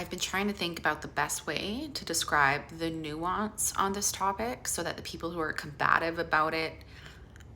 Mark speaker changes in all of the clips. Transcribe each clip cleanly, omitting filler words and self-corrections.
Speaker 1: I've been trying to think about the best way to describe the nuance on this topic so that the people who are combative about it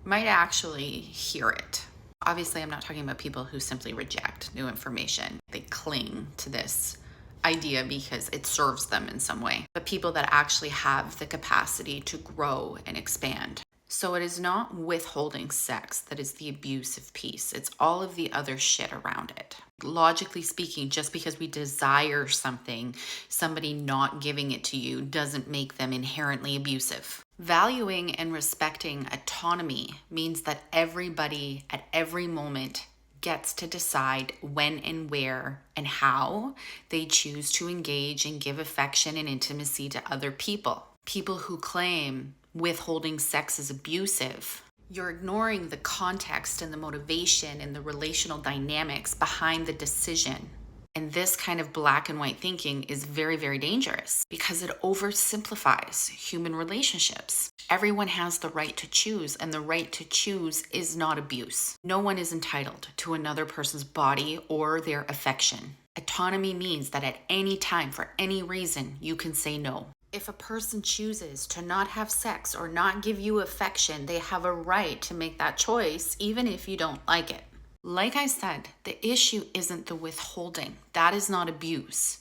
Speaker 1: might actually hear it. Obviously, I'm not talking about people who simply reject new information. They cling to this idea because it serves them in some way, but people that actually have the capacity to grow and expand. So it is not withholding sex that is the abusive piece. It's all of the other shit around it. Logically speaking, just because we desire something, somebody not giving it to you doesn't make them inherently abusive. Valuing and respecting autonomy means that everybody at every moment gets to decide when and where and how they choose to engage and give affection and intimacy to other people. People who claim withholding sex is abusive, you're ignoring the context and the motivation and the relational dynamics behind the decision. And this kind of black and white thinking is very, very dangerous because it oversimplifies human relationships. Everyone has the right to choose, and the right to choose is not abuse. No one is entitled to another person's body or their affection. Autonomy means that at any time, for any reason, you can say no. If a person chooses to not have sex or not give you affection, they have a right to make that choice, even if you don't like it. Like I said, the issue isn't the withholding. That is not abuse.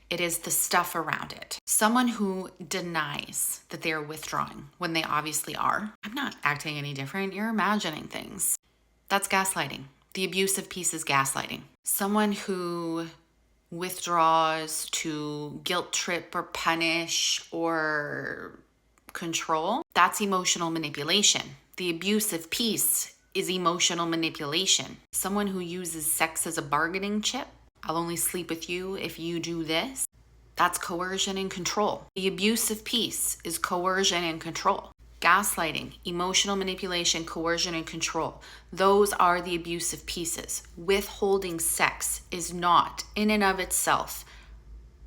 Speaker 1: It is the stuff around it. Someone who denies that they are withdrawing when they obviously are. I'm not acting any different. You're imagining things. That's gaslighting. The abusive piece is gaslighting. Someone who withdraws to guilt trip or punish or control, that's emotional manipulation. The abusive piece is emotional manipulation. Someone who uses sex as a bargaining chip, I'll only sleep with you if you do this, that's coercion and control. The abusive piece is coercion and control. Gaslighting, emotional manipulation, coercion, and control. Those are the abusive pieces. Withholding sex is not, in and of itself,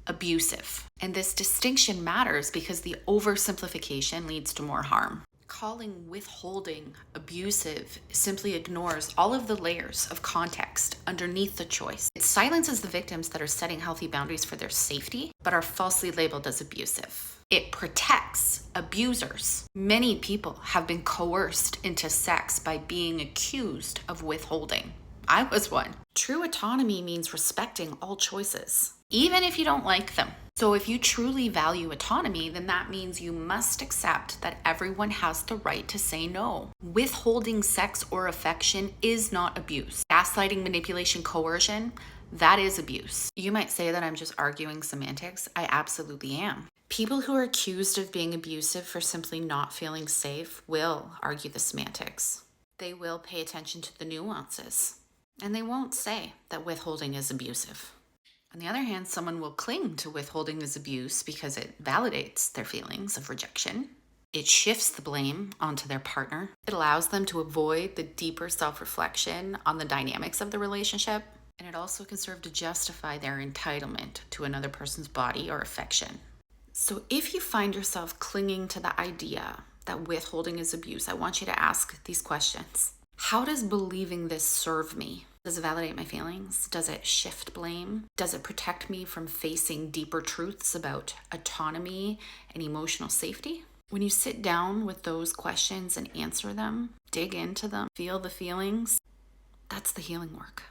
Speaker 1: abusive. And this distinction matters because the oversimplification leads to more harm. Calling withholding abusive simply ignores all of the layers of context underneath the choice. It silences the victims that are setting healthy boundaries for their safety, but are falsely labeled as abusive. It protects abusers. Many people have been coerced into sex by being accused of withholding. I was one. True autonomy means respecting all choices, even if you don't like them. So if you truly value autonomy, then that means you must accept that everyone has the right to say no. Withholding sex or affection is not abuse. Gaslighting, manipulation, coercion, that is abuse. You might say that I'm just arguing semantics. I absolutely am. People who are accused of being abusive for simply not feeling safe will argue the semantics. They will pay attention to the nuances, and they won't say that withholding is abusive. On the other hand, someone will cling to withholding as abuse because it validates their feelings of rejection. It shifts the blame onto their partner. It allows them to avoid the deeper self-reflection on the dynamics of the relationship. And it also can serve to justify their entitlement to another person's body or affection. So if you find yourself clinging to the idea that withholding is abuse, I want you to ask these questions. How does believing this serve me? Does it validate my feelings? Does it shift blame? Does it protect me from facing deeper truths about autonomy and emotional safety? When you sit down with those questions and answer them, dig into them, feel the feelings, that's the healing work.